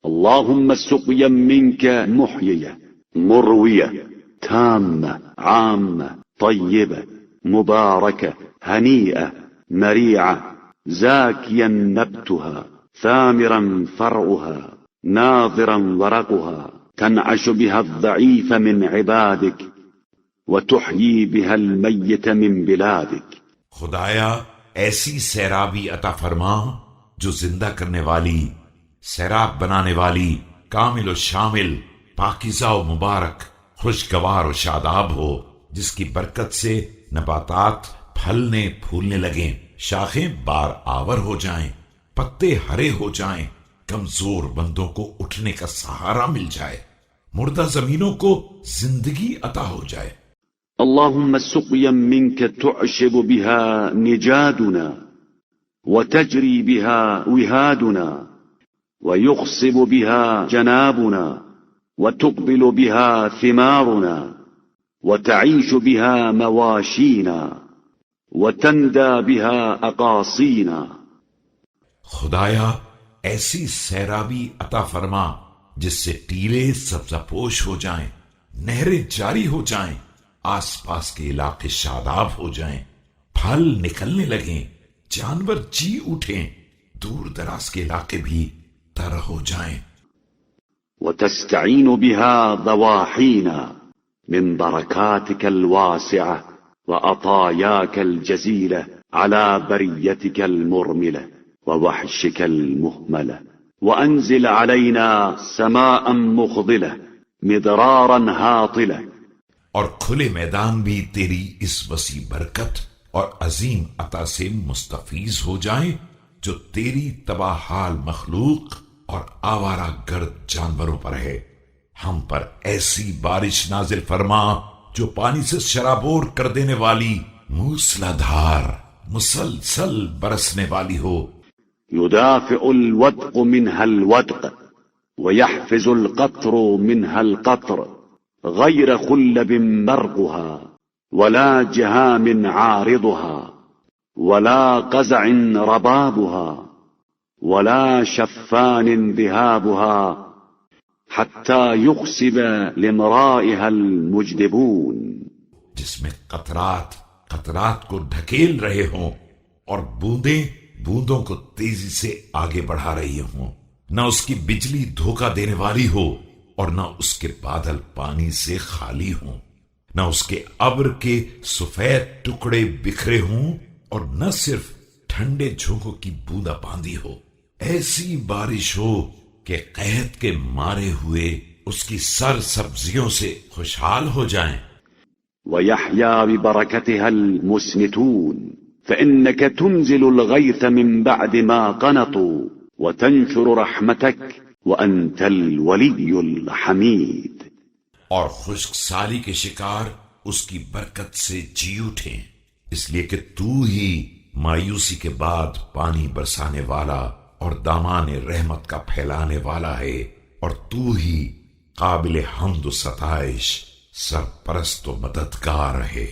اللهم سقيا منك محيية مروية تامة عامة طيبة مباركة هنيئة مريعة زاكيا نبتها ثامرا فرعها ناضرا ورقها تنعش بها الضعيف من عبادك وتحيي بها الميت من بلادك. خدایا ایسی سیرابی عطا فرما جو زندہ کرنے والی، سیراب بنانے والی، کامل و شامل، پاکیزہ و مبارک، خوشگوار و شاداب ہو، جس کی برکت سے نباتات پھلنے پھولنے لگیں، شاخیں بار آور ہو جائیں، پتے ہرے ہو جائیں، کمزور بندوں کو اٹھنے کا سہارا مل جائے، مردہ زمینوں کو زندگی عطا ہو جائے. اللهم سقيا منك تعشب بها نجادنا وتجري بها وهادنا ويخصب بها جنابنا وتقبل بها ثمارنا وتعيش بها مواشينا وتندى بها أقاصينا. خدایا ایسی سیرابی عطا فرما جس سے ٹیلے سبزہ پوش ہو جائیں، نہریں جاری ہو جائیں، آس پاس کے علاقے شاداب ہو جائیں، پھل نکلنے لگیں، جانور جی اٹھیں، دور دراز کے علاقے بھی تر ہو جائیں. وتستعين بها ضواحينا من بركاتك الواسعة وعطاياك الجزيلة على بريتك المرملة ووحشك المهملة، وأنزل علينا سماء مخضلة مدرارا هاطلة. اور کھلے میدان بھی تیری اس وسیع برکت اور عظیم عطا سے مستفیض ہو جائیں جو تیری تباہ حال مخلوق اور آوارہ گرد جانوروں پر ہے. ہم پر ایسی بارش نازل فرما جو پانی سے شرابور کر دینے والی، موسلا دھار مسلسل برسنے والی ہو. يدافع الودق منها الودق ويحفز القطر منها القطر غير خلب مرقها ولا جهام عارضها ولا قزع ربابها ولا شفان ذهابها حتى يخسب لمرائها المجدبون. جس میں قطرات قطرات کو ڈھکیل رہے ہوں اور بوندیں بوندوں کو تیزی سے آگے بڑھا رہی ہوں. نہ اس کی بجلی دھوکہ دینے والی ہو اور نہ اس کے بادل پانی سے خالی ہوں، نہ اس کے ابر کے سفید ٹکڑے بکھرے ہوں اور نہ صرف ٹھنڈے جھونکوں کی بوندا باندی ہو. ایسی بارش ہو کہ قحط کے مارے ہوئے اس کی سر سبزیوں سے خوشحال ہو جائیں. ويحيا ببركتها المسنتون فإنك تنزل الغيث من بعد ما قنطوا وتنشر رحمتك وأنت الولي الحميد. اور خشک سالی کے شکار اس کی برکت سے جی اٹھیں، اس لیے کہ تو ہی مایوسی کے بعد پانی برسانے والا اور دامان رحمت کا پھیلانے والا ہے، اور تو ہی قابل حمد و ستائش، سرپرست و مددگار ہے.